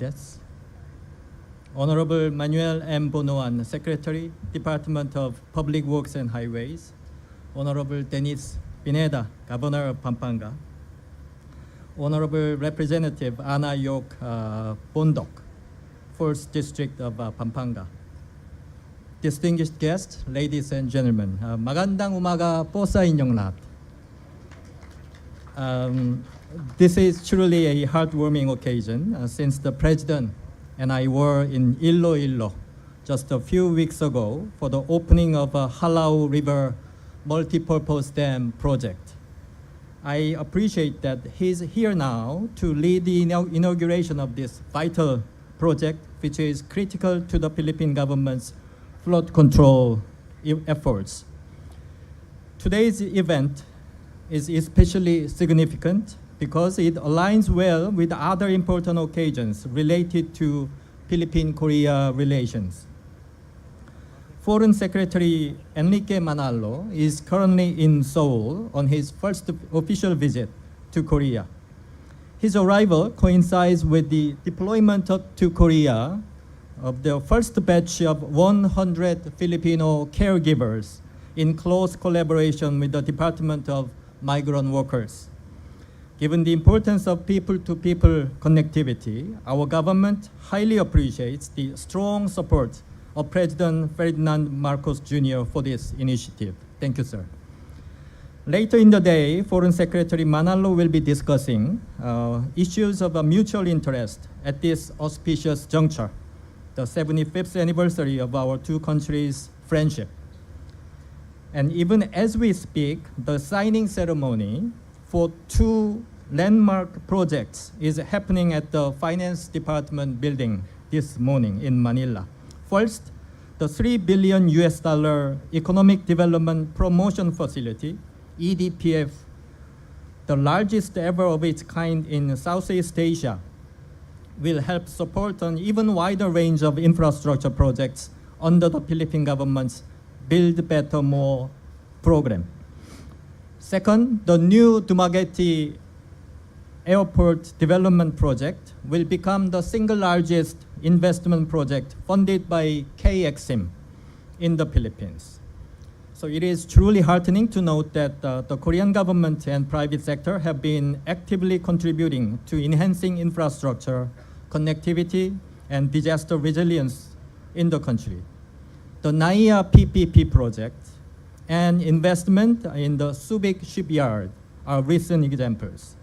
Yes. Honorable Manuel M. Bonoan, Secretary, Department of Public Works and Highways. Honorable Dennis Pineda, Governor of Pampanga. Honorable Representative Ana Yok Bondok, 1st District of Pampanga. Distinguished guests, ladies and gentlemen, magandang umaga po sa inyong lahat. This is truly a heartwarming occasion since the President and I were in Iloilo just a few weeks ago for the opening of a Halau River multipurpose dam project. I appreciate that he's here now to lead the inauguration of this vital project, which is critical to the Philippine government's flood control efforts. Today's event is especially significant because it aligns well with other important occasions related to Philippine-Korea relations. Foreign Secretary Enrique Manalo is currently in Seoul on his first official visit to Korea. His arrival coincides with the deployment to Korea of the first batch of 100 Filipino caregivers in close collaboration with the Department of Migrant Workers. Given the importance of people-to-people connectivity, our government highly appreciates the strong support of President Ferdinand Marcos Jr. for this initiative. Thank you, sir. Later in the day, Foreign Secretary Manalo will be discussing issues of mutual interest at this auspicious juncture, the 75th anniversary of our two countries' friendship. And even as we speak, the signing ceremony for two landmark projects is happening at the Finance Department building this morning in Manila. First, the $3 billion Economic Development Promotion Facility, EDPF, the largest ever of its kind in Southeast Asia, will help support an even wider range of infrastructure projects under the Philippine government's Build Better More program. Second, the new Dumaguete Airport Development Project will become the single largest investment project funded by KXIM in the Philippines. So it is truly heartening to note that the Korean government and private sector have been actively contributing to enhancing infrastructure, connectivity, and disaster resilience in the country. The NAIA PPP project and investment in the Subic shipyard are recent examples.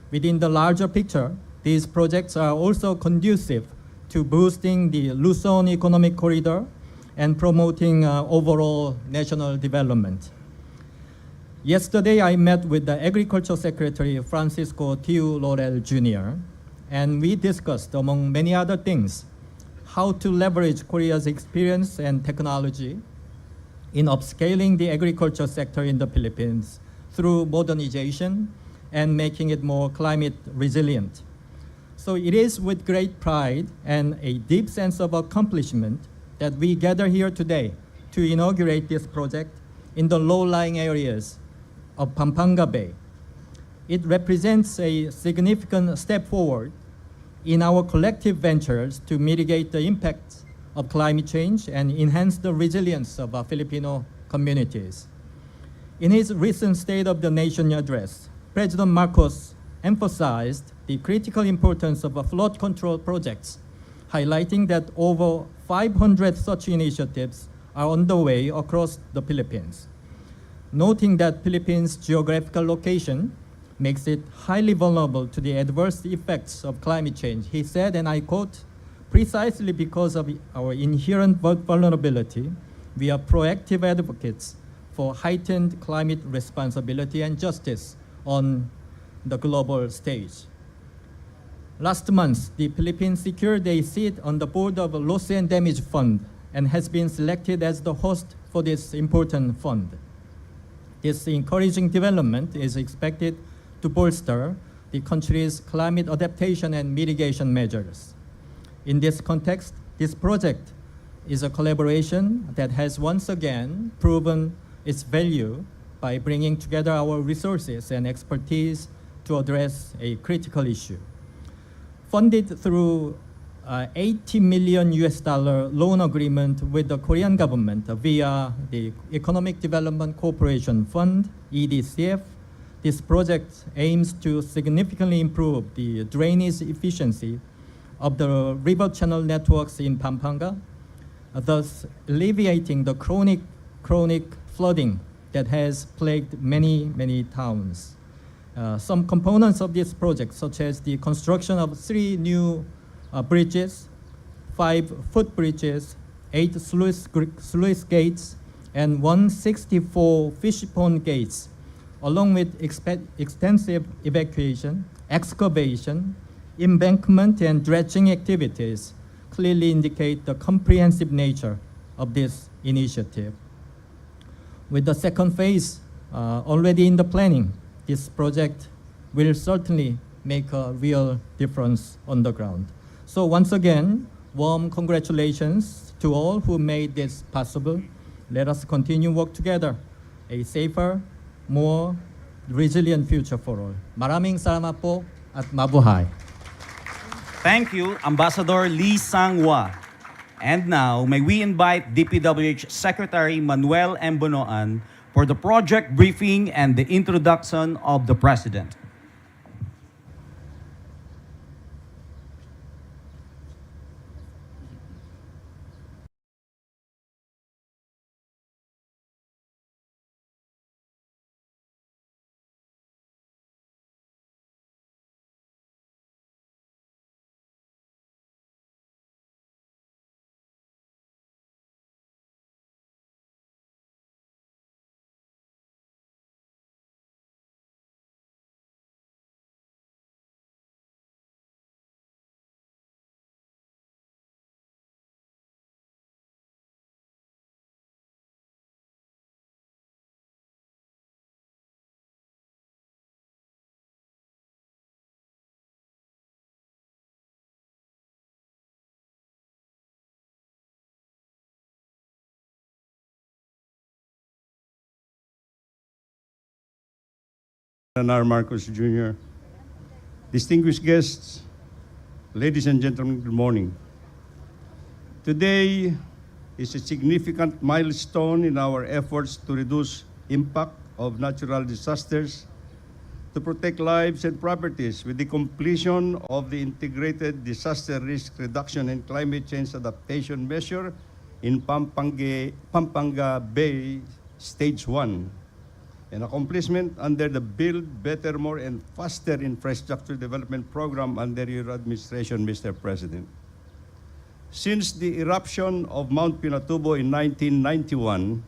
Within the larger picture, these projects are also conducive to boosting the Luzon economic corridor and promoting overall national development. Yesterday, I met with the Agriculture Secretary Francisco Tiu Laurel Jr., and we discussed, among many other things, how to leverage Korea's experience and technology in upscaling the agriculture sector in the Philippines through modernization and making it more climate resilient. So it is with great pride and a deep sense of accomplishment that we gather here today to inaugurate this project in the low-lying areas of Pampanga Bay. It represents a significant step forward in our collective ventures to mitigate the impacts of climate change and enhance the resilience of our Filipino communities. In his recent State of the Nation address, President Marcos emphasized the critical importance of flood control projects, highlighting that over 500 such initiatives are underway across the Philippines. Noting that Philippines' geographical location makes it highly vulnerable to the adverse effects of climate change, he said, and I quote, "Precisely because of our inherent vulnerability, we are proactive advocates for heightened climate responsibility and justice on the global stage." Last month, the Philippines secured a seat on the board of Loss and Damage Fund and has been selected as the host for this important fund. This encouraging development is expected to bolster the country's climate adaptation and mitigation measures. In this context, this project is a collaboration that has once again proven its value by bringing together our resources and expertise to address a critical issue. Funded through $80 million loan agreement with the Korean government via the Economic Development Cooperation Fund, EDCF. This project aims to significantly improve the drainage efficiency of the river channel networks in Pampanga, thus alleviating the chronic flooding that has plagued many towns. Some components of this project, such as the construction of 3 new bridges, 5 footbridges, 8 sluice gates, and 164 fish pond gates, along with extensive evacuation, excavation, embankment, and dredging activities, clearly indicate the comprehensive nature of this initiative. With the second phase already in the planning, this project will certainly make a real difference on the ground. So once again, warm congratulations to all who made this possible. Let us continue work together, a safer, more resilient future for all. Maraming salamat po at mabuhay. Thank you, Ambassador Lee Sang-hwa. And now, may we invite DPWH Secretary Manuel M. Bonoan for the project briefing and the introduction of the President. Ferdinand Marcos Jr., distinguished guests, ladies and gentlemen, good morning. Today is a significant milestone in our efforts to reduce impact of natural disasters, to protect lives and properties with the completion of the Integrated Disaster Risk Reduction and Climate Change Adaptation Measure in Pampanga Bay Stage 1. An accomplishment under the Build Better, More and Faster Infrastructure Development Program under your administration, Mr. President. Since the eruption of Mount Pinatubo in 1991,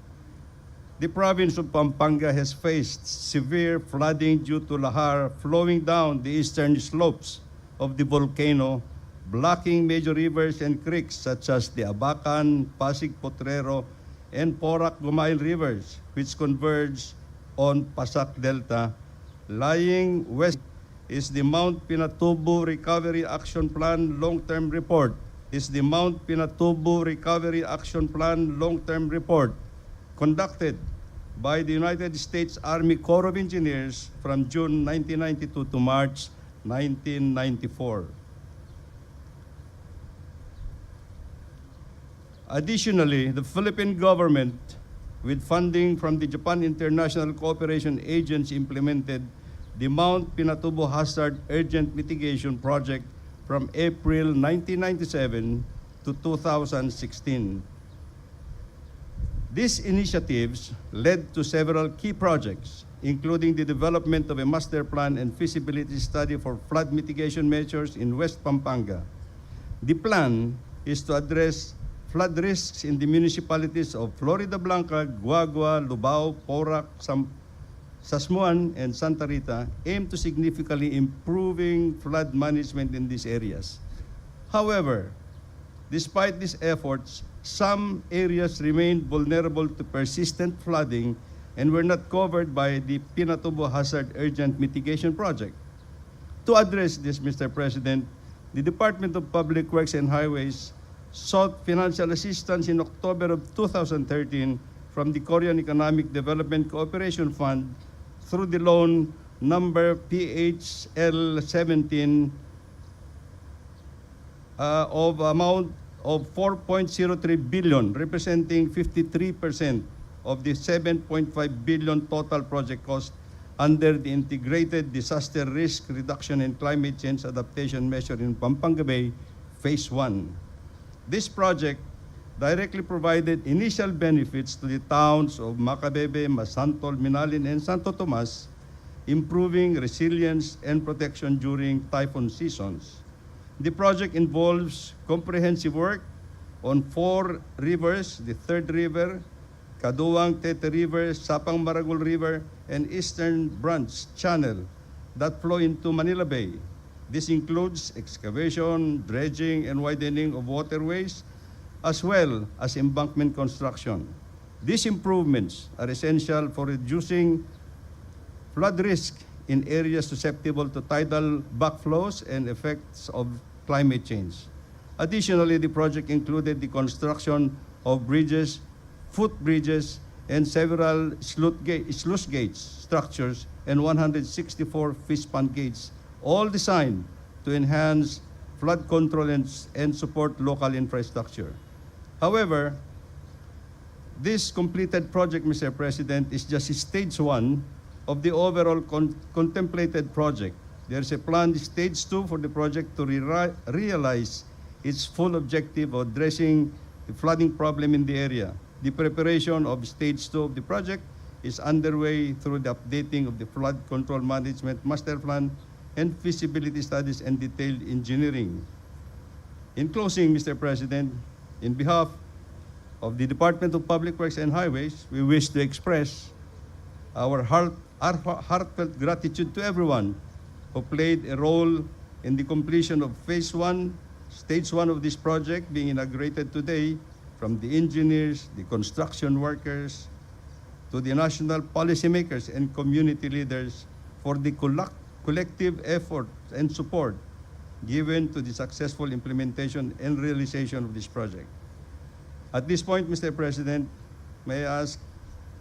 the province of Pampanga has faced severe flooding due to lahar flowing down the eastern slopes of the volcano, blocking major rivers and creeks such as the Abacan, Pasig Potrero, and Porac Gumail rivers, which converge on Pasak Delta. Lying west is the Mount Pinatubo Recovery Action Plan Long-Term Report. Conducted by the United States Army Corps of Engineers from June 1992 to March 1994. Additionally, the Philippine government, with funding from the Japan International Cooperation Agency, implemented the Mount Pinatubo Hazard Urgent Mitigation Project from April 1997 to 2016. These initiatives led to several key projects, including the development of a master plan and feasibility study for flood mitigation measures in West Pampanga. The plan is to address flood risks in the municipalities of Florida Blanca, Guagua, Lubao, Porac, Sasmuan, and Santa Rita, aimed to significantly improving flood management in these areas. However, despite these efforts, some areas remained vulnerable to persistent flooding and were not covered by the Pinatubo Hazard Urgent Mitigation Project. To address this, Mr. President, the Department of Public Works and Highways sought financial assistance in October of 2013 from the Korean Economic Development Cooperation Fund through the loan number PHL 17 of amount of 4.03 billion, representing 53% of the 7.5 billion total project cost under the Integrated Disaster Risk Reduction and Climate Change Adaptation measure in Pampanga Bay, Phase 1. This project directly provided initial benefits to the towns of Macabebe, Masantol, Minalin, and Santo Tomas, improving resilience and protection during typhoon seasons. The project involves comprehensive work on 4 rivers, the third river, Caduang, Tete River, Sapang, Maragul River, and Eastern Branch Channel that flow into Manila Bay. This includes excavation, dredging, and widening of waterways, as well as embankment construction. These improvements are essential for reducing flood risk in areas susceptible to tidal backflows and effects of climate change. Additionally, the project included the construction of bridges, footbridges, and several sluice gates structures and 164 fish pond gates, all designed to enhance flood control and support local infrastructure. However, this completed project, Mr. President, is just stage 1 of the overall contemplated project. There's a planned stage 2 for the project to realize its full objective of addressing the flooding problem in the area. The preparation of stage 2 of the project is underway through the updating of the flood control management master plan and feasibility studies and detailed engineering. In closing, Mr. President, in behalf of the Department of Public Works and Highways, we wish to express our heartfelt gratitude to everyone who played a role in the completion of Phase 1, Stage 1 of this project being inaugurated today, from the engineers, the construction workers, to the national policymakers and community leaders for the collective effort and support given to the successful implementation and realization of this project. At this point, Mr. President, may I ask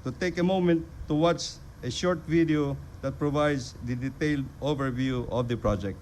to take a moment to watch a short video that provides the detailed overview of the project.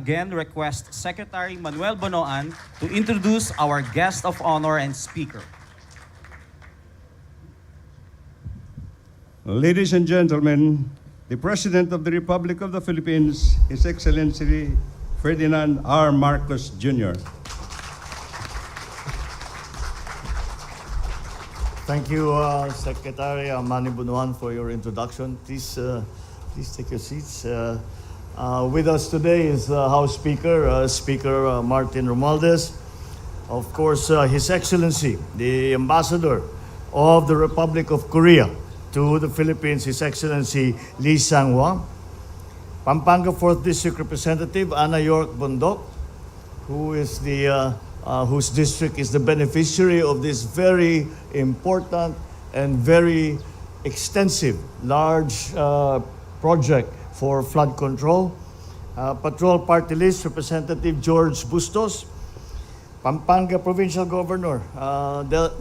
again request Secretary Manuel Bonoan to introduce our guest of honor and speaker. Ladies and gentlemen, the President of the Republic of the Philippines, His Excellency Ferdinand R. Marcos, Jr. Thank you, Secretary Manny Bunuan, for your introduction. Please take your seats. With us today is House Speaker, Speaker Martin Romualdez. Of course, His Excellency, the Ambassador of the Republic of Korea to the Philippines, His Excellency Lee Sang-hwa. Pampanga 4th District Representative Ana York Bondok, who is whose district is the beneficiary of this very important and very extensive, large project for flood control. Patrol Party List Representative George Bustos. Pampanga Provincial Governor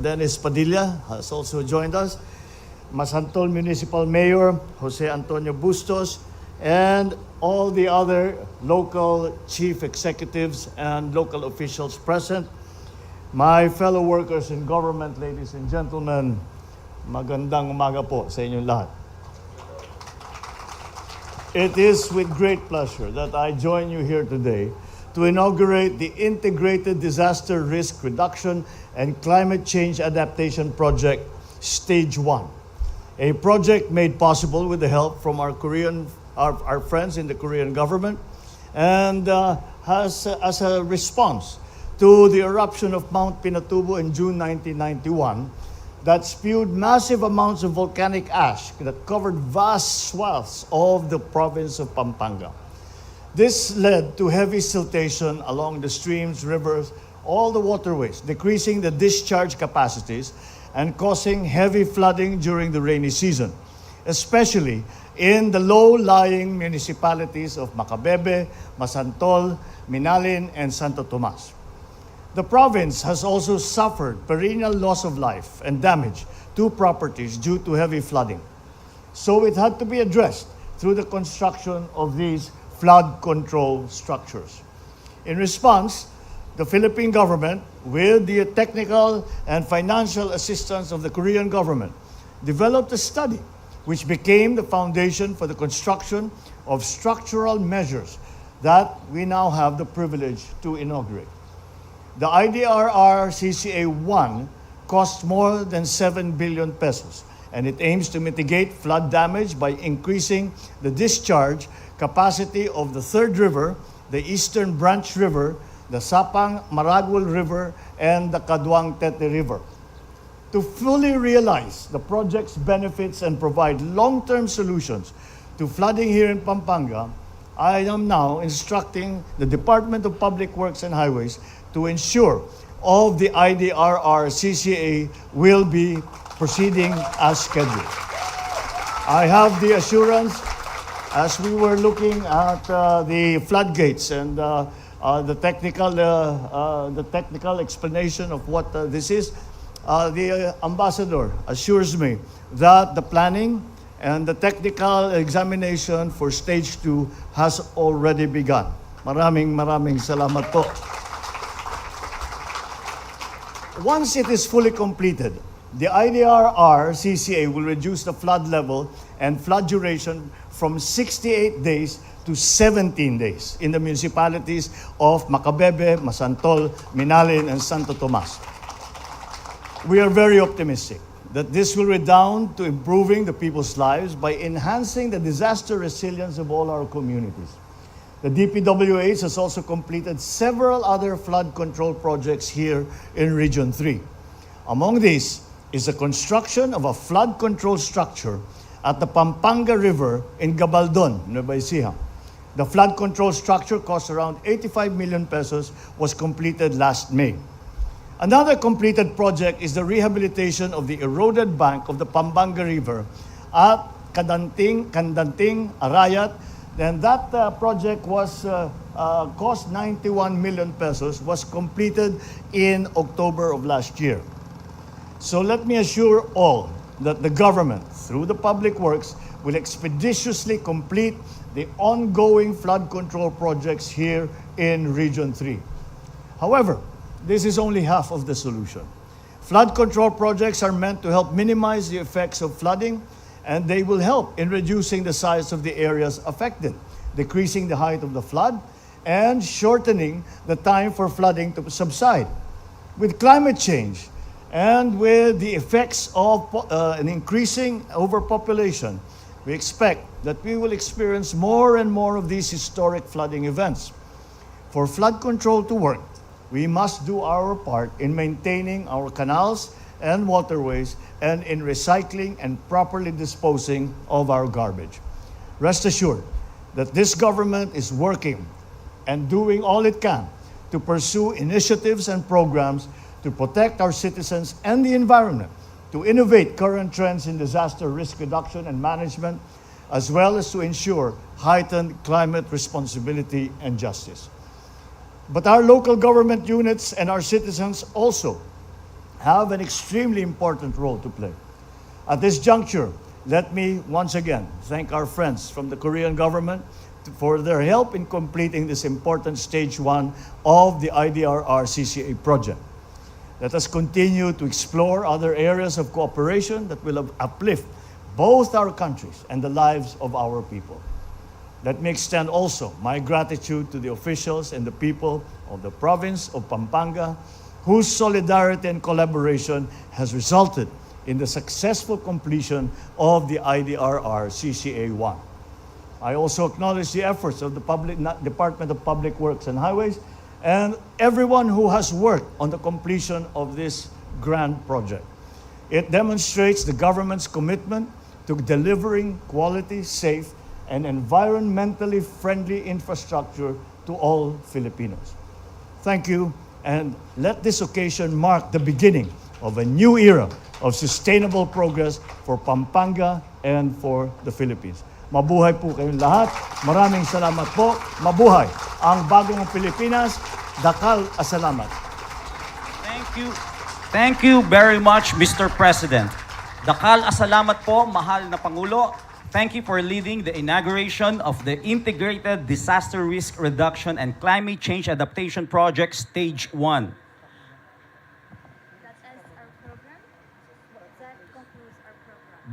Dennis Padilla has also joined us. Masantol Municipal Mayor Jose Antonio Bustos, and all the other local chief executives and local officials present. My fellow workers in government, ladies and gentlemen, magandang umaga po sa inyong lahat. It is with great pleasure that I join you here today to inaugurate the Integrated Disaster Risk Reduction and Climate Change Adaptation Project, Stage 1, a project made possible with the help from our friends in the Korean government, and as a response to the eruption of Mount Pinatubo in June 1991 that spewed massive amounts of volcanic ash that covered vast swaths of the province of Pampanga. This led to heavy siltation along the streams, rivers, all the waterways, decreasing the discharge capacities and causing heavy flooding during the rainy season, especially in the low-lying municipalities of Macabebe, Masantol, Minalin, and Santo Tomas. The province has also suffered perennial loss of life and damage to properties due to heavy flooding. So it had to be addressed through the construction of these flood control structures. In response, the Philippine government, with the technical and financial assistance of the Korean government, developed a study which became the foundation for the construction of structural measures that we now have the privilege to inaugurate. The IDRR-CCA 1 costs more than 7 billion pesos, and it aims to mitigate flood damage by increasing the discharge capacity of the third river, the Eastern Branch River, the Sapang Maragul River, and the Caduang Tete River. To fully realize the project's benefits and provide long-term solutions to flooding here in Pampanga, I am now instructing the Department of Public Works and Highways to ensure all of the IDRR-CCA will be proceeding as scheduled. I have the assurance, as we were looking at the floodgates and the technical explanation of what this is, the ambassador assures me that the planning and the technical examination for stage 2 has already begun. Maraming salamat po. Once it is fully completed, the IDRR-CCA will reduce the flood level and flood duration from 68 days to 17 days in the municipalities of Macabebe, Masantol, Minalin, and Santo Tomas. We are very optimistic that this will redound to improving the people's lives by enhancing the disaster resilience of all our communities. The DPWH has also completed several other flood control projects here in Region 3. Among these is the construction of a flood control structure at the Pampanga River in Gabaldon, Nueva Ecija. The flood control structure cost around 85 million pesos, was completed last May. Another completed project is the rehabilitation of the eroded bank of the Pampanga River at Kandanting, Arayat, and that project was cost 91 million pesos, was completed in October of last year. So let me assure all that the government, through the Public Works, will expeditiously complete the ongoing flood control projects here in Region 3. However, this is only half of the solution. Flood control projects are meant to help minimize the effects of flooding, and they will help in reducing the size of the areas affected, decreasing the height of the flood, and shortening the time for flooding to subside. With climate change And with the effects of an increasing overpopulation, we expect that we will experience more and more of these historic flooding events. For flood control to work, we must do our part in maintaining our canals and waterways and in recycling and properly disposing of our garbage. Rest assured that this government is working and doing all it can to pursue initiatives and programs to protect our citizens and the environment, to innovate current trends in disaster risk reduction and management, as well as to ensure heightened climate responsibility and justice. But our local government units and our citizens also have an extremely important role to play. At this juncture, let me once again thank our friends from the Korean government for their help in completing this important stage 1 of the IDRR-CCA project. Let us continue to explore other areas of cooperation that will uplift both our countries and the lives of our people. Let me extend also my gratitude to the officials and the people of the province of Pampanga, whose solidarity and collaboration has resulted in the successful completion of the IDRR-CCA 1. I also acknowledge the efforts of the Department of Public Works and Highways and everyone who has worked on the completion of this grand project. It demonstrates the government's commitment to delivering quality, safe, and environmentally friendly infrastructure to all Filipinos. Thank you, and let this occasion mark the beginning of a new era of sustainable progress for Pampanga and for the Philippines. Mabuhay po kayong lahat. Maraming salamat po. Mabuhay ang bagong Pilipinas. Dakal asalamat. Thank you. Thank you very much, Mr. President. Dakal asalamat po, mahal na Pangulo. Thank you for leading the inauguration of the Integrated Disaster Risk Reduction and Climate Change Adaptation Project Stage 1.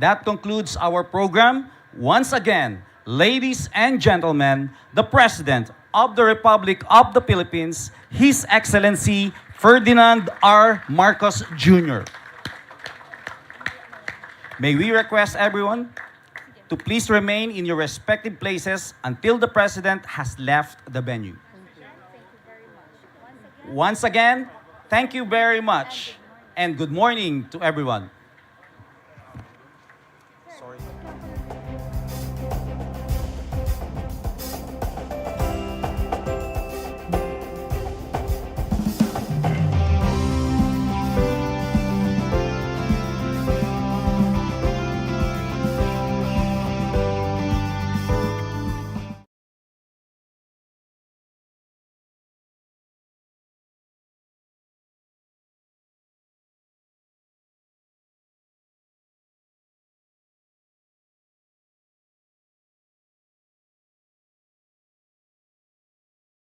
That concludes our program. Once again, ladies and gentlemen, the President of the Republic of the Philippines, His Excellency Ferdinand R. Marcos Jr. May we request everyone to please remain in your respective places until the President has left the venue. Once again, thank you very much and good morning to everyone. Sorry.